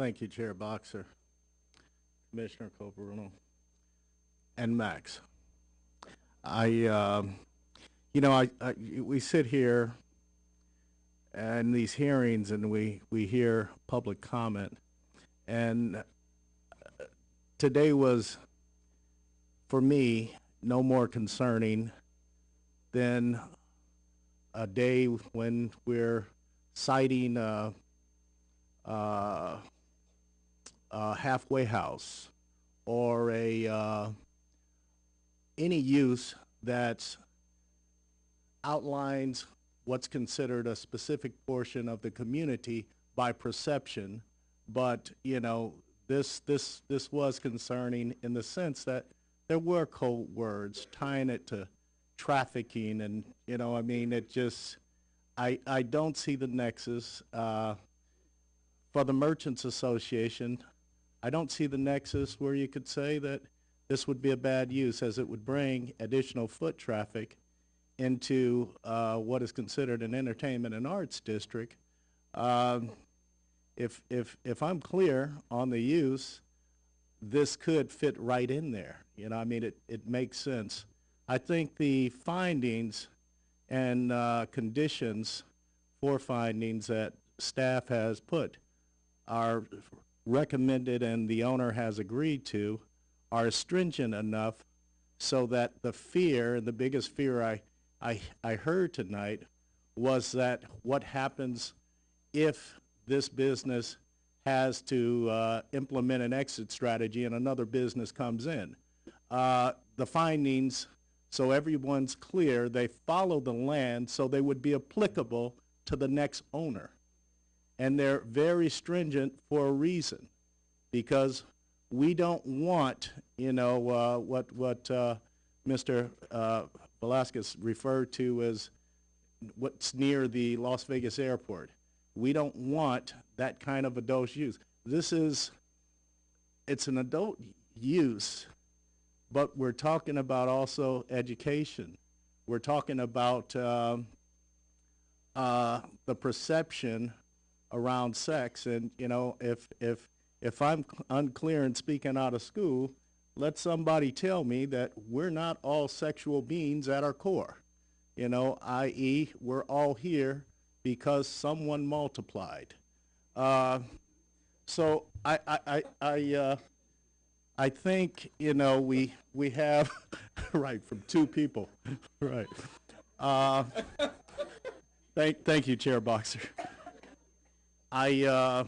Thank you, Chair Boxer, Commissioner Coperuno, and Max. I, we sit here in these hearings and we hear public comment, and today was, for me, no more concerning than a day when we're citing a halfway house or any use that outlines what's considered a specific portion of the community by perception. But this was concerning in the sense that there were code words tying it to trafficking, and it just, I don't see the nexus. For the Merchants Association, I don't see the nexus where you could say that this would be a bad use, as it would bring additional foot traffic into what is considered an entertainment and arts district. If I'm clear on the use, this could fit right in there. It makes sense. I think the findings and conditions for findings that staff has put are recommended and the owner has agreed to are stringent enough so that the fear, and the biggest fear I heard tonight, was that what happens if this business has to implement an exit strategy and another business comes in. The findings, so everyone's clear, they follow the land so they would be applicable to the next owner. And they're very stringent for a reason, because we don't want, what Mr. Velasquez referred to as what's near the Las Vegas airport. We don't want that kind of adult use. It's an adult use, but we're talking about also education. We're talking about the perception around sex, and if I'm unclear and speaking out of school, let somebody tell me that we're not all sexual beings at our core, i.e. we're all here because someone multiplied. So I think we have right, from two people, right. Thank you, Chair Boxer. I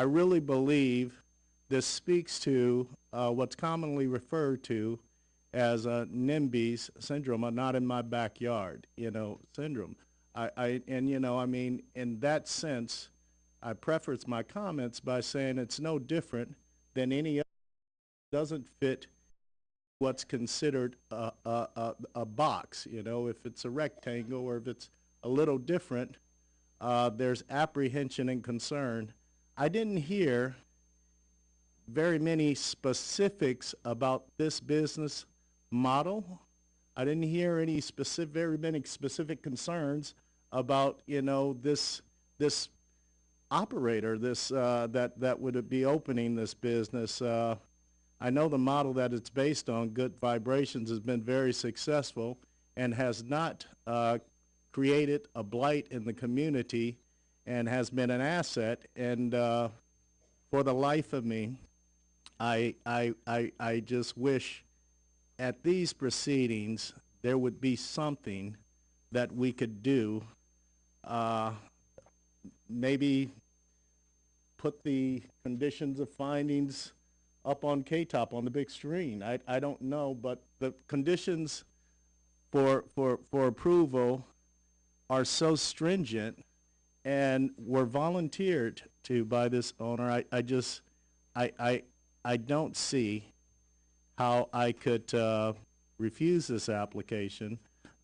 really believe this speaks to what's commonly referred to as a NIMBY's syndrome, a not in my backyard, syndrome. In that sense, I preface my comments by saying it's no different than any other. Doesn't fit what's considered a box, if it's a rectangle or if it's a little different. There's apprehension and concern. I didn't hear very many specifics about this business model. I didn't hear any very many specific concerns about this operator, that would be opening this business. I know the model that it's based on, Good Vibrations, has been very successful and has not created a blight in the community and has been an asset. And for the life of me, I just wish at these proceedings there would be something that we could do. Maybe put the conditions of findings up on K-Top on the big screen. I don't know, but the conditions for approval are so stringent and were volunteered to by this owner. I don't see how I could refuse this application.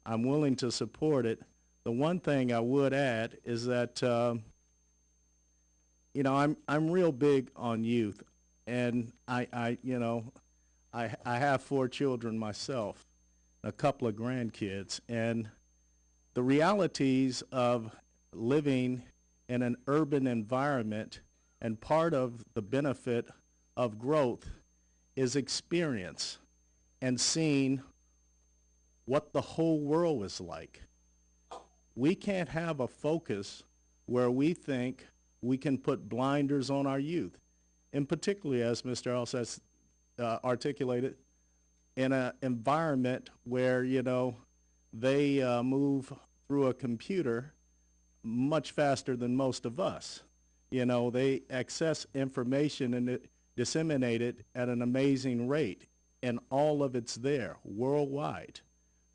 I'm willing to support it. The one thing I would add is that I'm real big on youth, and I have 4 children myself, a couple of grandkids, and the realities of living in an urban environment And part of the benefit of growth is experience and seeing what the whole world is like. We can't have a focus where we think we can put blinders on our youth, and particularly, as Mr. Ellis has articulated, in an environment where, you know, they move through a computer much faster than most of us. You know, they access information and disseminate it at an amazing rate, and all of it's there worldwide.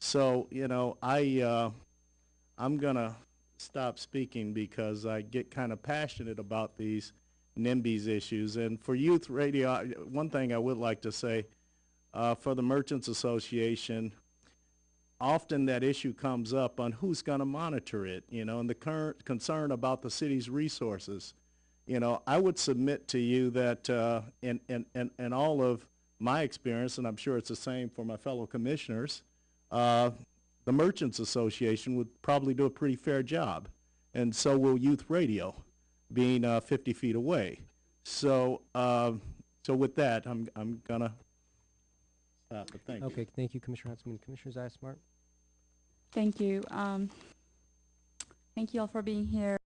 So, you know, I'm gonna stop speaking because I get kind of passionate about these NIMBYs issues. And for youth radio, one thing I would like to say, for the Merchants Association, often that issue comes up on who's going to monitor it, you know, and the current concern about the city's resources. You know, I would submit to you that in all of my experience, and I'm sure it's the same for my fellow commissioners, the Merchants Association would probably do a pretty fair job, and so will youth radio, being 50 feet away. So, so with that, I'm gonna stop. But thank you. Okay, thank you, Commissioner Huntsman. Commissioner Zaya Smart. Thank you. Thank you all for being here.